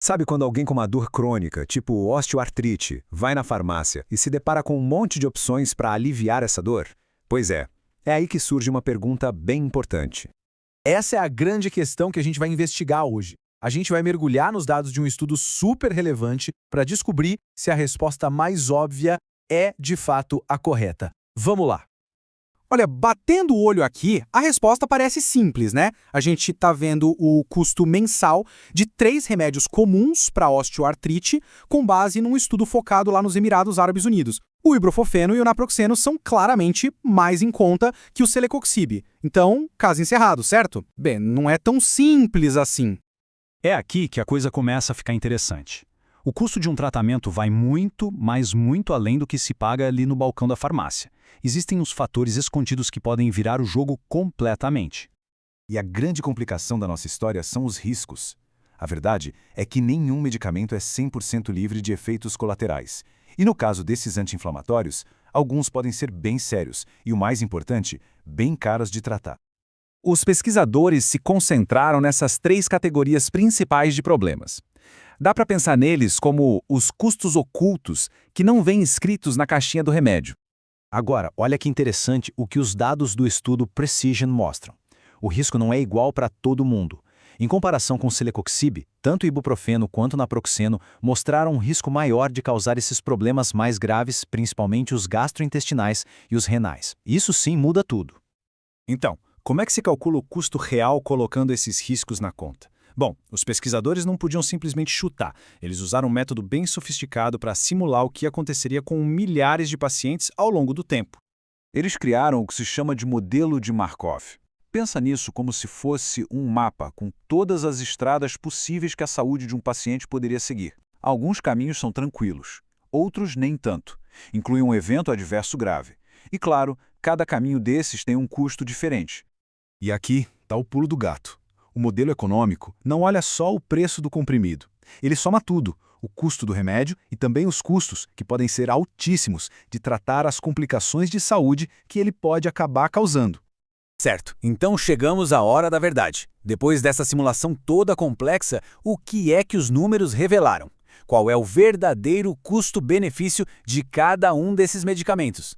Sabe quando alguém com uma dor crônica, tipo osteoartrite, vai na farmácia e se depara com um monte de opções para aliviar essa dor? Pois é aí que surge uma pergunta bem importante. Essa é a grande questão que a gente vai investigar hoje. A gente vai mergulhar nos dados de um estudo super relevante para descobrir se a resposta mais óbvia é, de fato, a correta. Vamos lá! Olha, batendo o olho aqui, a resposta parece simples, né? A gente está vendo o custo mensal de 3 remédios comuns para osteoartrite, com base num estudo focado lá nos Emirados Árabes Unidos. O ibuprofeno e o naproxeno são claramente mais em conta que o celecoxib. Então, caso encerrado, certo? Bem, não é tão simples assim. É aqui que a coisa começa a ficar interessante. O custo de um tratamento vai muito, mas muito além do que se paga ali no balcão da farmácia. Existem os fatores escondidos que podem virar o jogo completamente. E a grande complicação da nossa história são os riscos. A verdade é que nenhum medicamento é 100% livre de efeitos colaterais. E no caso desses anti-inflamatórios, alguns podem ser bem sérios e, o mais importante, bem caros de tratar. Os pesquisadores se concentraram nessas 3 categorias principais de problemas. Dá para pensar neles como os custos ocultos que não vêm escritos na caixinha do remédio. Agora, olha que interessante o que os dados do estudo Precision mostram. O risco não é igual para todo mundo. Em comparação com o celecoxib, tanto o ibuprofeno quanto o naproxeno mostraram um risco maior de causar esses problemas mais graves, principalmente os gastrointestinais e os renais. Isso sim muda tudo. Então, como é que se calcula o custo real colocando esses riscos na conta? Bom, os pesquisadores não podiam simplesmente chutar. Eles usaram um método bem sofisticado para simular o que aconteceria com milhares de pacientes ao longo do tempo. Eles criaram o que se chama de modelo de Markov. Pensa nisso como se fosse um mapa com todas as estradas possíveis que a saúde de um paciente poderia seguir. Alguns caminhos são tranquilos, outros nem tanto. Incluem um evento adverso grave. E claro, cada caminho desses tem um custo diferente. E aqui está o pulo do gato. O modelo econômico não olha só o preço do comprimido. Ele soma tudo, o custo do remédio e também os custos, que podem ser altíssimos, de tratar as complicações de saúde que ele pode acabar causando. Certo, então chegamos à hora da verdade. Depois dessa simulação toda complexa, o que é que os números revelaram? Qual é o verdadeiro custo-benefício de cada um desses medicamentos?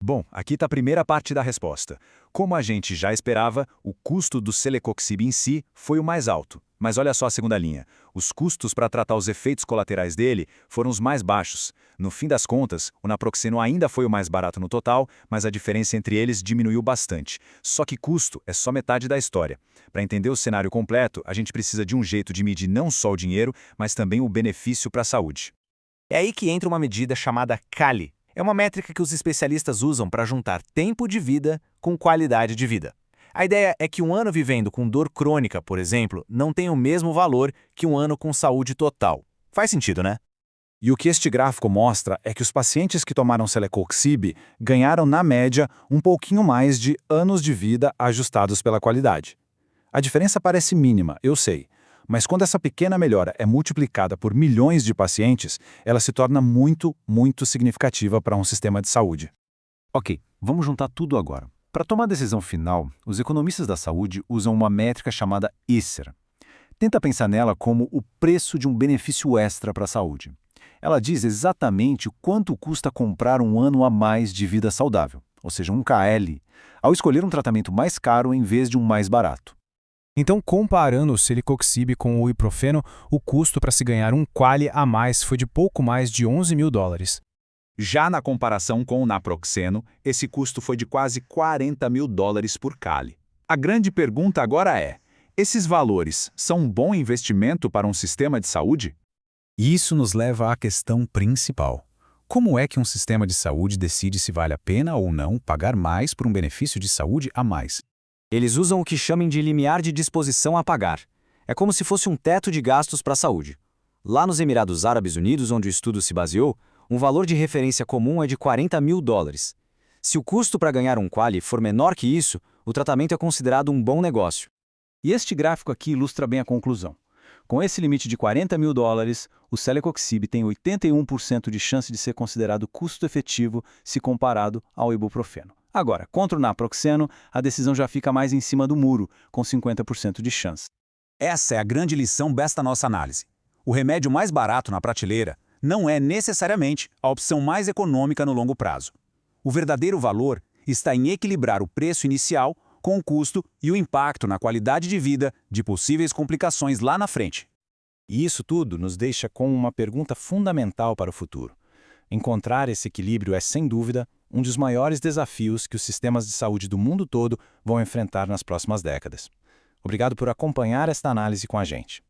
Bom, aqui está a primeira parte da resposta. Como a gente já esperava, o custo do celecoxib em si foi o mais alto. Mas olha só a segunda linha. Os custos para tratar os efeitos colaterais dele foram os mais baixos. No fim das contas, o naproxeno ainda foi o mais barato no total, mas a diferença entre eles diminuiu bastante. Só que custo é só metade da história. Para entender o cenário completo, a gente precisa de um jeito de medir não só o dinheiro, mas também o benefício para a saúde. É aí que entra uma medida chamada CALI. É uma métrica que os especialistas usam para juntar tempo de vida com qualidade de vida. A ideia é que um ano vivendo com dor crônica, por exemplo, não tem o mesmo valor que um ano com saúde total. Faz sentido, né? E o que este gráfico mostra é que os pacientes que tomaram celecoxib ganharam, na média, um pouquinho mais de anos de vida ajustados pela qualidade. A diferença parece mínima, eu sei, mas quando essa pequena melhora é multiplicada por milhões de pacientes, ela se torna muito, muito significativa para um sistema de saúde. Ok, vamos juntar tudo agora. Para tomar a decisão final, os economistas da saúde usam uma métrica chamada ICER. Tenta pensar nela como o preço de um benefício extra para a saúde. Ela diz exatamente quanto custa comprar um ano a mais de vida saudável, ou seja, um KL, ao escolher um tratamento mais caro em vez de um mais barato. Então, comparando o celecoxib com o ibuprofeno, o custo para se ganhar um quali a mais foi de pouco mais de $11 mil. Já na comparação com o naproxeno, esse custo foi de quase $40 mil por cáli. A grande pergunta agora é: esses valores são um bom investimento para um sistema de saúde? Isso nos leva à questão principal. Como é que um sistema de saúde decide se vale a pena ou não pagar mais por um benefício de saúde a mais? Eles usam o que chamam de limiar de disposição a pagar. É como se fosse um teto de gastos para a saúde. Lá nos Emirados Árabes Unidos, onde o estudo se baseou, um valor de referência comum é de $40 mil. Se o custo para ganhar um quali for menor que isso, o tratamento é considerado um bom negócio. E este gráfico aqui ilustra bem a conclusão. Com esse limite de $40 mil, o celecoxib tem 81% de chance de ser considerado custo-efetivo se comparado ao ibuprofeno. Agora, contra o naproxeno, a decisão já fica mais em cima do muro, com 50% de chance. Essa é a grande lição desta nossa análise. O remédio mais barato na prateleira não é necessariamente a opção mais econômica no longo prazo. O verdadeiro valor está em equilibrar o preço inicial com o custo e o impacto na qualidade de vida de possíveis complicações lá na frente. E isso tudo nos deixa com uma pergunta fundamental para o futuro. Encontrar esse equilíbrio é, sem dúvida, um dos maiores desafios que os sistemas de saúde do mundo todo vão enfrentar nas próximas décadas. Obrigado por acompanhar esta análise com a gente.